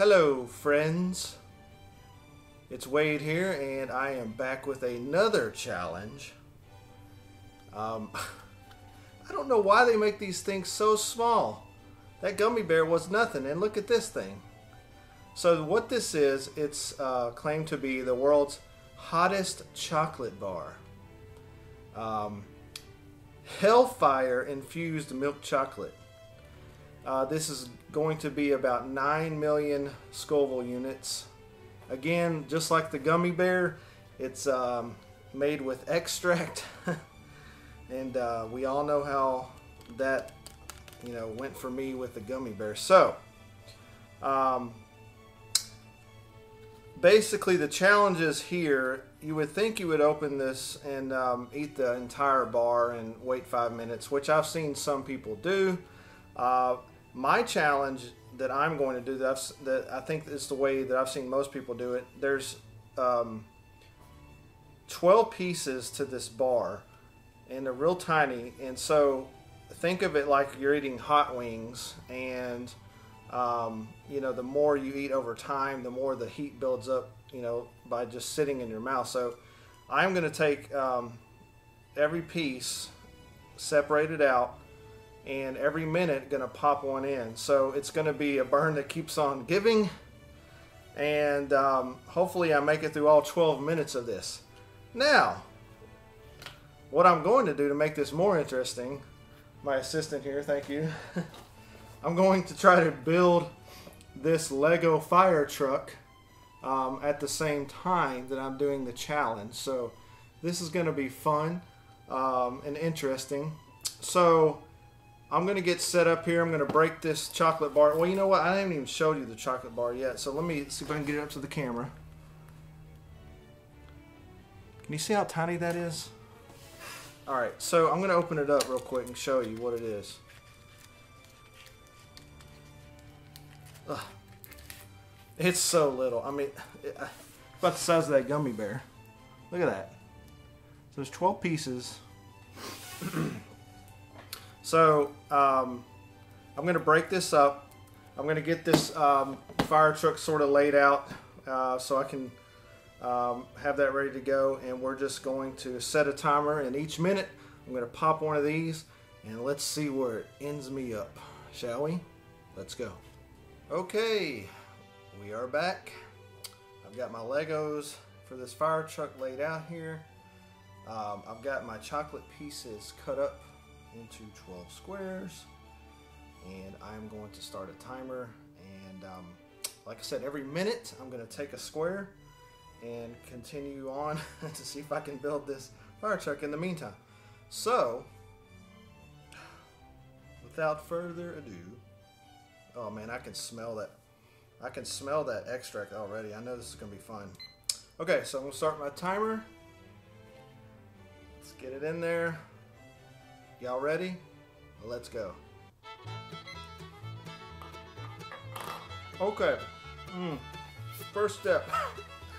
Hello friends, it's Wade here and I am back with another challenge. I don't know why they make these things so small. That gummy bear was nothing, and look at this thing. So what this is, it's claimed to be the world's hottest chocolate bar. Hellfire infused milk chocolate. This is going to be about 9 million Scoville units. Again, just like the gummy bear, it's made with extract. And we all know how that, went for me with the gummy bear. So, basically the challenge is here. You would think you would open this and eat the entire bar and wait 5 minutes, which I've seen some people do. My challenge that I'm going to do, that I think is the way that I've seen most people do it, there's 12 pieces to this bar, and they're real tiny, and so think of it like you're eating hot wings, and the more you eat over time, the more the heat builds up, by just sitting in your mouth. So I'm going to take every piece, separate it out, and every minute going to pop one in. So it's going to be a burn that keeps on giving, and hopefully I make it through all 12 minutes of this. Now, what I'm going to do to make this more interesting, my assistant here, thank you, I'm going to try to build this Lego fire truck at the same time that I'm doing the challenge. So this is going to be fun and interesting. So I'm going to get set up here. I'm going to break this chocolate bar. Well, you know what? I haven't even showed you the chocolate bar yet. So let me see if I can get it up to the camera. Can you see how tiny that is? Alright, so I'm going to open it up real quick and show you what it is. Ugh. It's so little. I mean, about the size of that gummy bear. Look at that. So there's 12 pieces. So I'm going to break this up. I'm going to get this fire truck sort of laid out so I can have that ready to go, and we're just going to set a timer, and each minute I'm going to pop one of these, and let's see where it ends me up, shall we? Let's go. Okay, we are back. I've got my Legos for this fire truck laid out here. I've got my chocolate pieces cut up into 12 squares, and I'm going to start a timer, and like I said, every minute I'm going to take a square and continue on to see if I can build this fire truck in the meantime. So without further ado, oh man, I can smell that. I can smell that extract already. I know this is gonna be fun. Okay, so I'm gonna start my timer. Let's get it in there. Y'all ready? Let's go. Okay. First step.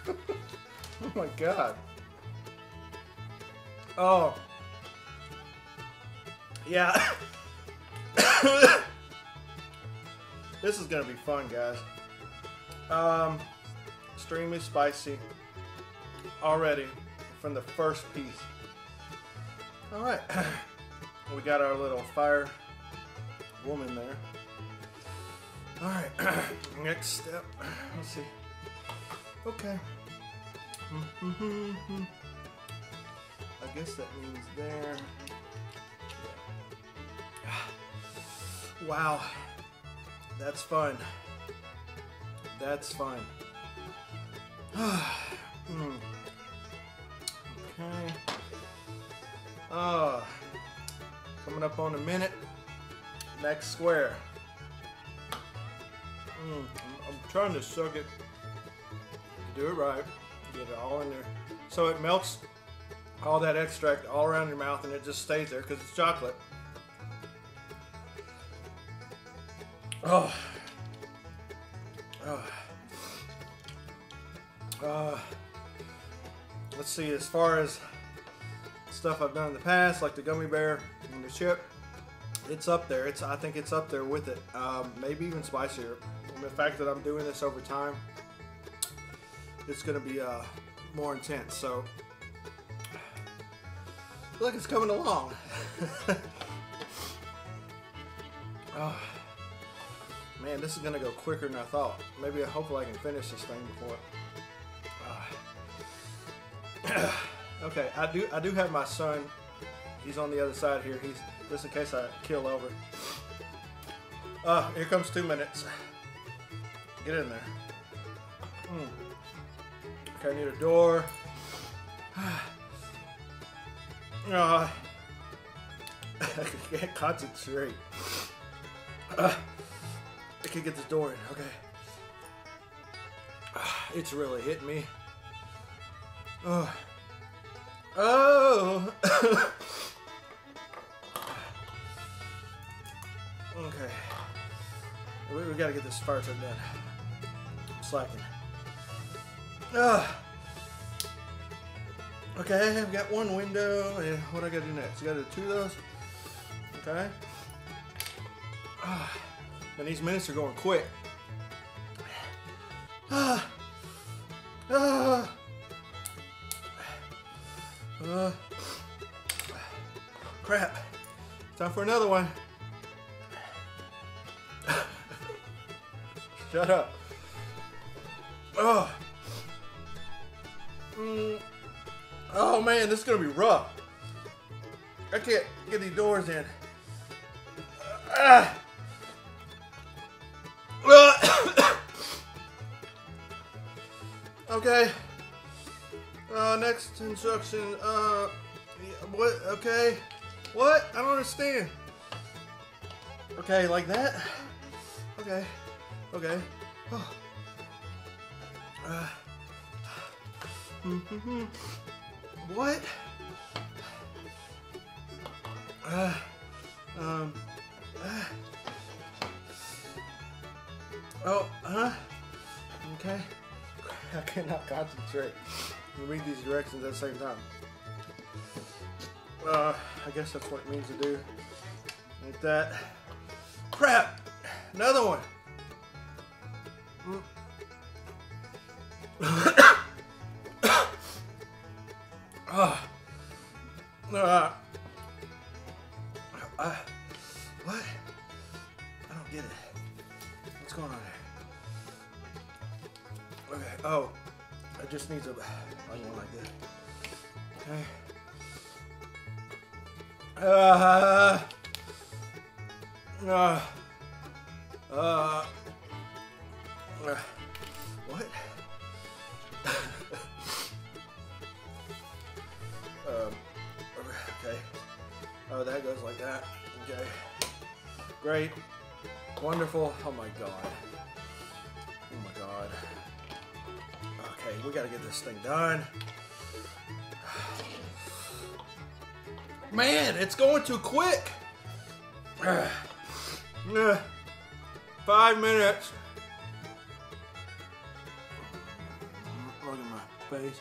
Oh my god. Oh. Yeah. This is gonna be fun, guys. Extremely spicy already from the first piece. Alright. We got our little fire woman there. Alright. Next step. Let's see. Okay. I guess that means there. Wow. That's fun. That's fun. Okay. Coming up on a minute. Next square. I'm trying to suck it. Do it right. Get it all in there. So it melts all that extract all around your mouth, and it just stays there because it's chocolate. Oh. Let's see, as far as stuff I've done in the past, like the gummy bear and the chip, It's up there. I think it's up there with it. Maybe even spicier. And the fact that I'm doing this over time, it's going to be more intense. So, look, it's coming along. Oh, man, this is going to go quicker than I thought. Maybe, hopefully I can finish this thing before. Okay, I do have my son. He's on the other side here. He's just in case I kill over. Here comes 2 minutes. Get in there. Okay, I need a door. I can't concentrate. I can get this door in. Okay. It's really hitting me. Oh. Okay. We gotta get this fire truck done. I'm slacking. Okay, I've got one window. And what I gotta do next? You gotta do 2 of those. Okay. And these minutes are going quick. Crap. Time for another one. Shut up. Oh man, this is gonna be rough. I can't get these doors in. Okay. Next instruction. What? Okay. What? I don't understand. Okay, like that. Okay. Okay. Oh. What? Okay. I cannot concentrate and read these directions at the same time. I guess that's what it means to do. Like that. Crap! Another one! What? I don't get it. What's going on here? Okay. Oh, I just need to. I want like this. Okay. What? Okay. Oh, that goes like that. Okay. Great. Wonderful. Oh my god. Oh my god. Okay, we gotta get this thing done. Man, it's going too quick. 5 minutes. Look at my face.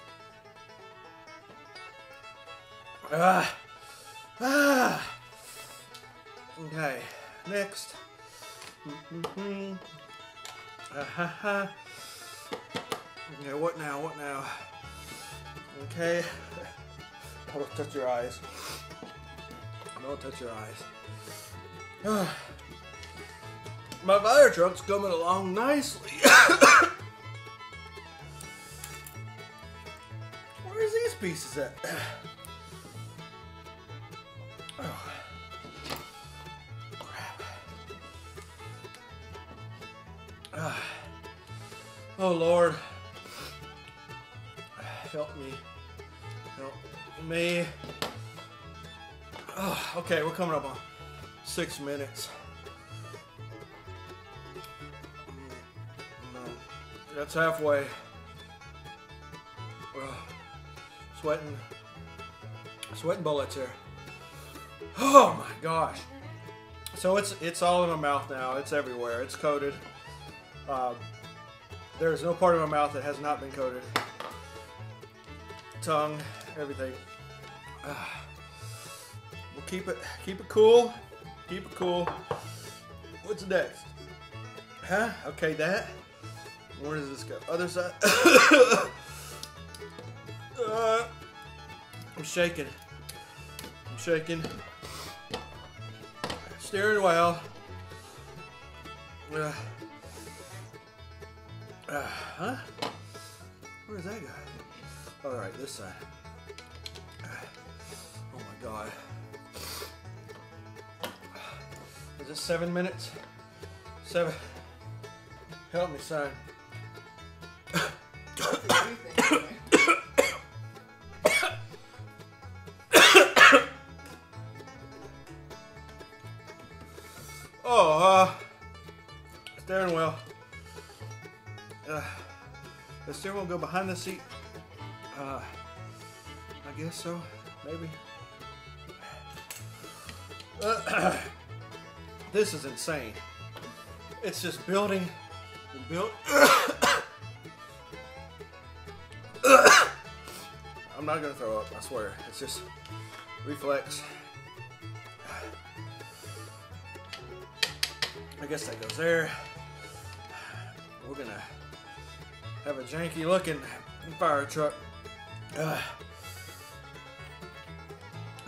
Okay, next. Okay, what now? What now? Okay. Don't touch your eyes. Don't touch your eyes. My fire truck's coming along nicely. Where's these pieces at? Oh. Crap. Oh Lord. Help me. Help me. Oh, okay, we're coming up on 6 minutes. No, that's halfway. Sweating bullets here. Oh my gosh. So it's all in my mouth now. It's everywhere. It's coated. There's no part of my mouth that has not been coated. Tongue, everything. We'll keep it cool. Keep it cool. What's next? Huh? Okay, that. Where does this go? Other side. I'm shaking. I'm shaking. Steering wheel. Huh? Where does that go? All right, this side. Oh my God. Is it 7 minutes? 7. Help me, son. Oh, steering wheel. The steering wheel go behind the seat. I guess so, maybe. This is insane. It's just building and built. I'm not gonna throw up, I swear. It's just reflex. I guess that goes there. We're gonna have a janky looking fire truck. I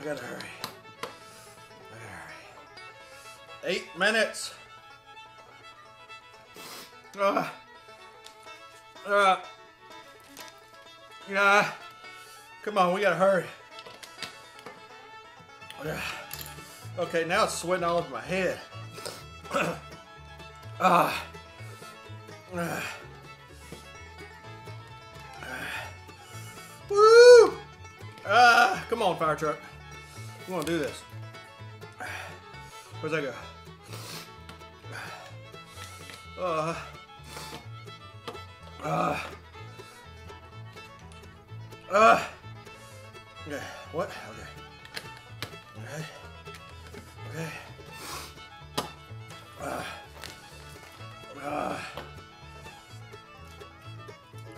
gotta hurry. 8 minutes. Yeah. Come on, we gotta hurry. Okay, now it's sweating all over my head. Woo! Come on, fire truck. We're gonna do this. Where's that go? Okay. What? Okay.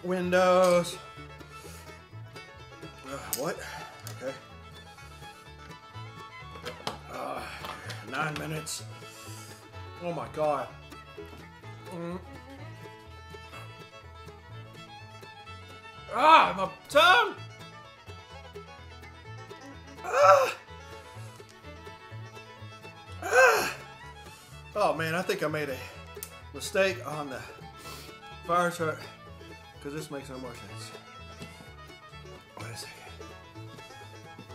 Windows. What? Okay. 9 minutes. Oh my God. My tongue. Oh man, I think I made a mistake on the fire truck because this makes no more sense. Wait a second.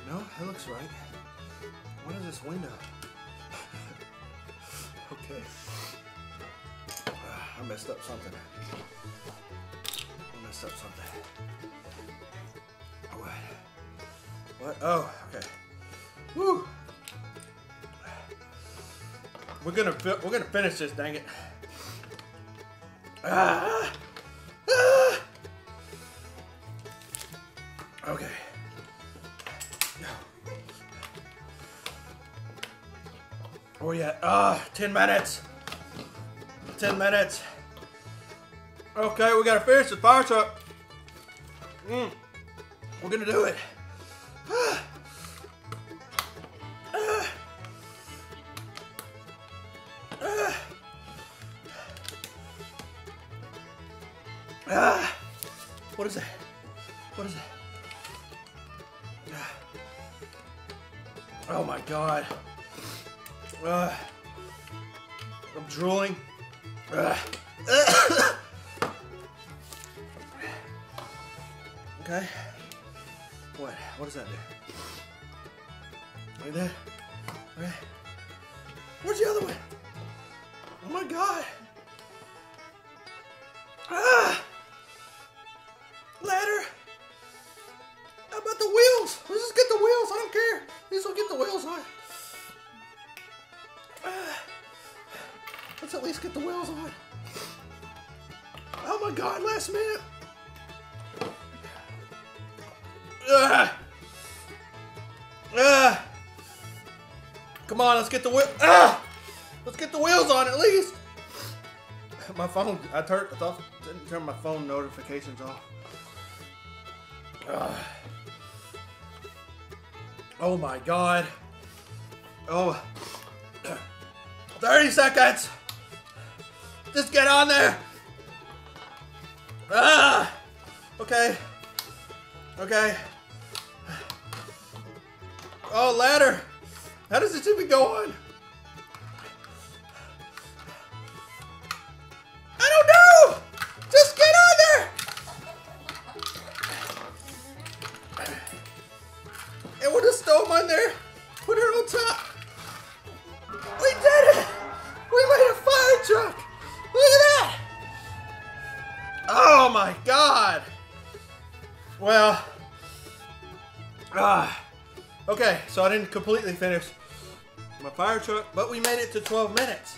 No, that looks right. What is this window? Okay. I messed up something. What? Oh, okay. Woo! We're gonna finish this, dang it. Okay. Where we at? 10 minutes. 10 minutes. Okay, we gotta finish the fire truck. We're gonna do it. What is that? What is that? Oh my God. I'm drooling. Okay. What? What does that do? Like that? Okay. Where's the other one? Oh my God. Ladder. How about the wheels? Let's just get the wheels. I don't care. These will get the wheels on. Let's at least get the wheels on. Oh my God, last minute. Come on, let's get the wheel. Let's get the wheels on at least. My phone, I thought didn't turn my phone notifications off. Oh my God. Oh. 30 seconds. Just get on there. Ah. Okay. Okay. Oh, ladder. How does it even go on? I don't know. Just get on there. And we'll just throw them on there. Put her on top. We did it. We made a fire truck. Look at that. Oh my God. Well. Okay, so I didn't completely finish my fire truck, but we made it to 12 minutes.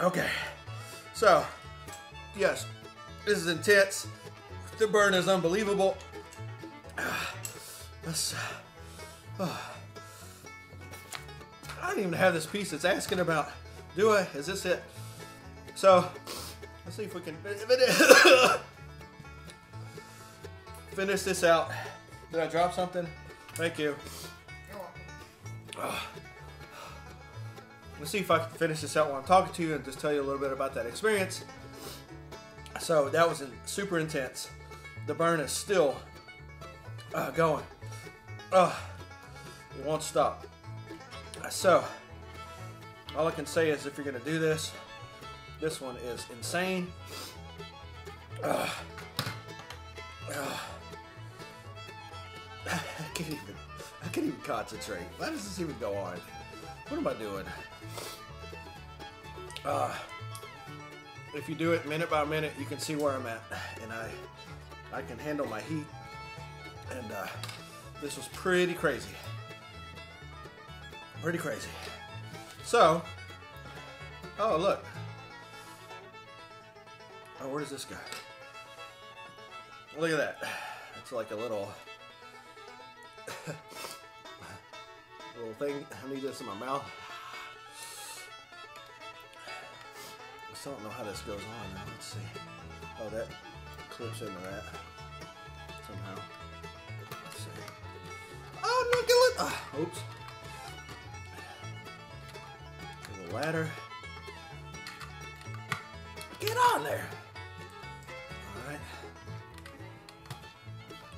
Okay, so yes, this is intense. The burn is unbelievable. I don't even have this piece that's asking about, do I? Is this it? So, let's see if we can finish this out. Did I drop something? Thank you. Let's see if I can finish this out while I'm talking to you and just tell you a little bit about that experience. So that was super intense. The burn is still going. It won't stop. So all I can say is if you're going to do this, this one is insane. I can't even concentrate. Why does this even go on? What am I doing? If you do it minute by minute, you can see where I'm at, and I can handle my heat. And this was pretty crazy. Pretty crazy. So, oh look. Oh, where does this go? Look at that. It's like a little thing. I need this in my mouth. I still don't know how this goes on now. Let's see. Oh, that clips into that somehow. Let's see. Oh, look at it. Oops. The ladder. Get on there.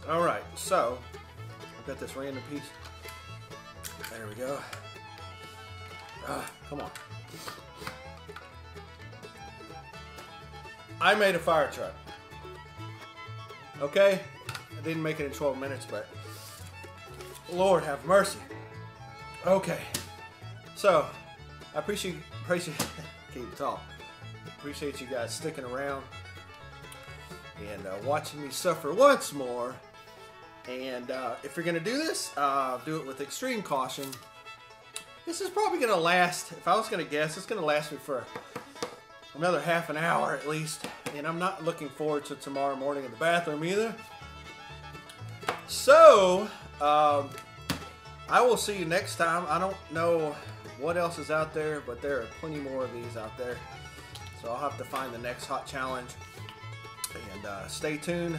All right, so I've got this random piece. There we go. Come on. I made a fire truck. Okay? I didn't make it in 12 minutes, but Lord have mercy. Okay. So, I appreciate keep talking. Appreciate you guys sticking around and watching me suffer once more. And if you're going to do this, do it with extreme caution. This is probably going to last, if I was going to guess, it's going to last me for another half an hour at least. And I'm not looking forward to tomorrow morning in the bathroom either. So, I will see you next time. I don't know what else is out there, but there are plenty more of these out there. So I'll have to find the next hot challenge. And stay tuned.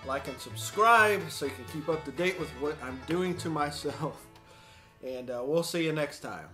Like and subscribe so you can keep up to date with what I'm doing to myself. And we'll see you next time.